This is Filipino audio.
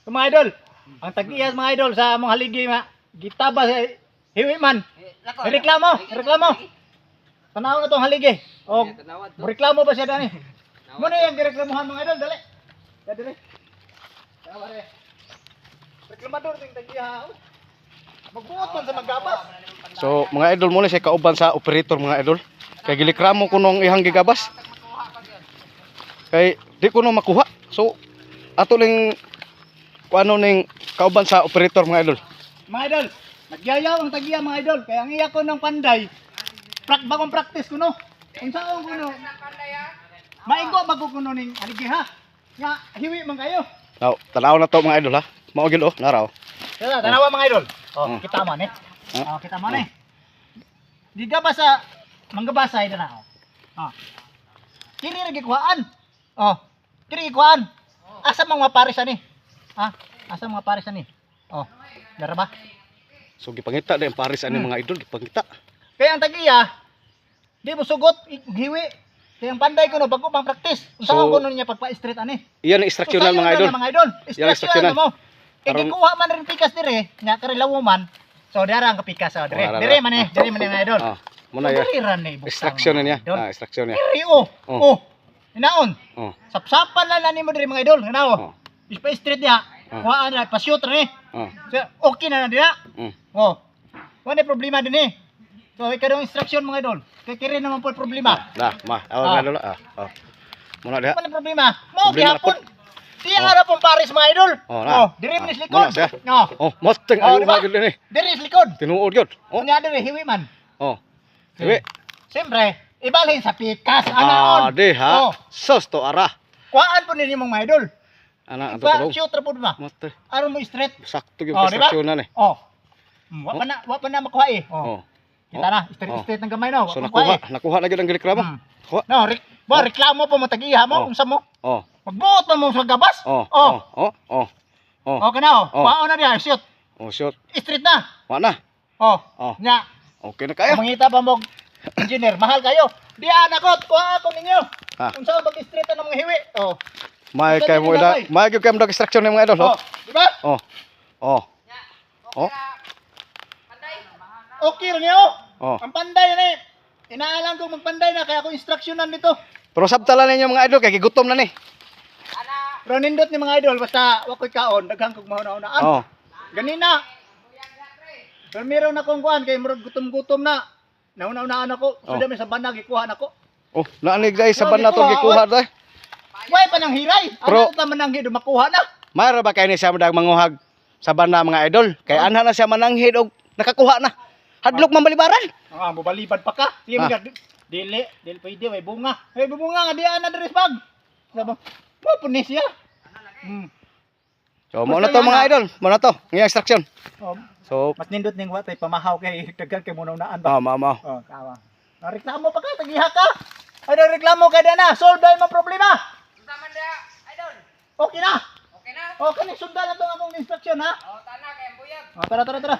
So, mga idol, ang tag-iyas mga idol sa among haligi nga gitaba sa hiwi man. Reklamo. Tanaw na tong haligi. O reklamo ba siya dani? Mo na yung gireklamuhan mga idol, dali. Dali. Taware. Reklamador ting tag-iya. Magbuot man sa maggabas. So mga idol muna siya kauban sa operator mga idol. Kay gilikramo ko nung ihang gigabas. Kay di ko nung makuha. So ato ning kuano ning kauban sa operator mga idol. Mga idol, nagyayaw ang tag-iya mga idol. Kaya ang iya ko ng panday. Bagong practice ko no. Kung saan ko no. Maigo bago ko no ning haligi ha. Nga hiwi man kayo. Now, tanaw na to mga idol ha. Mao gyud oh, naraw. Tara, tanawa mga idol. Oh, kita man eh. Oh, kita man eh. Di ka ba sa manggabasay na ako? Oh. Kini ra gikuhaan. Oh, kini gikuhaan. Asa mga pares ani? Ha? Asa mga pares ani? Oh, dara ba? So gipangita din pares ani mga idol, gipangita. Kaya ang tag-iya, di mo sugot giwi. Kaya ang panday ko no bago pang practice. Unsa So, ko no niya pagpa-street ani? Iyan ang instructional mga idol. Mga idol. Yan ang Instructional mo. Kaya Karon- gikuha man rin pikas dire, nya karilawo man. So dara ang kapikas so dire. Oh, Dire man eh, dire man mga idol. Ah, muna ya. Dire ran eh. Extraction niya. Ah, extraction niya. Diri oh. Oh. Oh. Inaon. Oh. Sapsapan lang nani mo dire mga idol. Ano? Oh. Ispa-street diha. Oh. Kuhaan na pa-shoot rin. Oh. So, okay na diha. Oh. Wala problema din eh. So ikadong instruction mga idol. Kay kire naman po problema. Dah, awag idol. Oh. Muna diha. Wala problema. Mo Problema gihapon. Diya ara pong Paris mga idol. Oh, na. Dire man Muna likod. siya. No. Oh, mustang Oh, ayo diba? mga idol ni. Dire likod. Tinuod gyud. Oh. Unya dire hiwi man. Oh. Dibi. Siyempre, ibalhin sa pikas. Ah, Anaon. di ha. Oh. Sos to ara. Kuhaan po ninyo mga idol. Ana ato Pa tulong. shoot ra pud ba? Mustang. Aron mo straight. Sakto gyud Oh, diba? extraction na ni. Oh. Wa pa na makuha eh. Oh. Kita na, straight ng gamay no. So Wa pa makuha nakuha na gyud ang gilikramo. Kuha. No, reklamo po mo tag-iya mo Oh. unsa mo? Oh. Magbuot mo sa gabas. Oh. Oh. Oh. Oh. Oh. Oh, kana oh. Oh. Kuhaan na diha, shoot. Oh, shot. Straight na. Wa na. Oh. Oh. Nya, Okay na kayo. mangita pa mo engineer, mahal kayo. Di anakot, kuha ako ninyo. Ah. Unsa mag-straight na mga hiwi? Oh. May Ito kay din mo nila, ila. boy. May gyud kay mo extraction ni mga idol. Oh, di ba? Oh. Oh. Oh. Okay rin niyo. Oh. Ang panday na eh. Inaalam kong magpanday na kaya ako instructionan dito. Pero sabtalan ninyo mga idol kay gigutom na ni. Pero nindot ni mga idol basta wakoy kaon daghang kog mauna-unaan. Oh. Ganina. Pero meron akong kuan kay murag gutom-gutom na. Nauna-unaan ako. Oh. Suda may sa banag ikuha nako. Oh, naanig guys sa Oh, banda to gikuha, gikuha dai. Way pa nang hiray. Pero- Ano ta man nang hido makuha na. Mayra ba kay ni siya madag manguhag sa banda mga idol? Kay Oh. anha na siya mananghid og nakakuha na. Hadlok man balibaran. Ah, mubalibad pa ka. Sige Ah. mga dili pwede may bunga. May bunga nga di ana dres bag. Sabo. Mo punis ya. So mo na to mga idol, mo na to. Ng extraction. Oh, So, mas nindot ning watay pamahaw kay daghan kay munaunaan ba. mama. Oh, tawa. Reklamo pa ka, tagiha ka. Ano reklamo ka na? Solve dahil mo problema. Taman dia, idol. Okay na. Okay na? Okay na, sundan na itong akong instruction ha. Oh, tanah kay buyag. Oh, tara.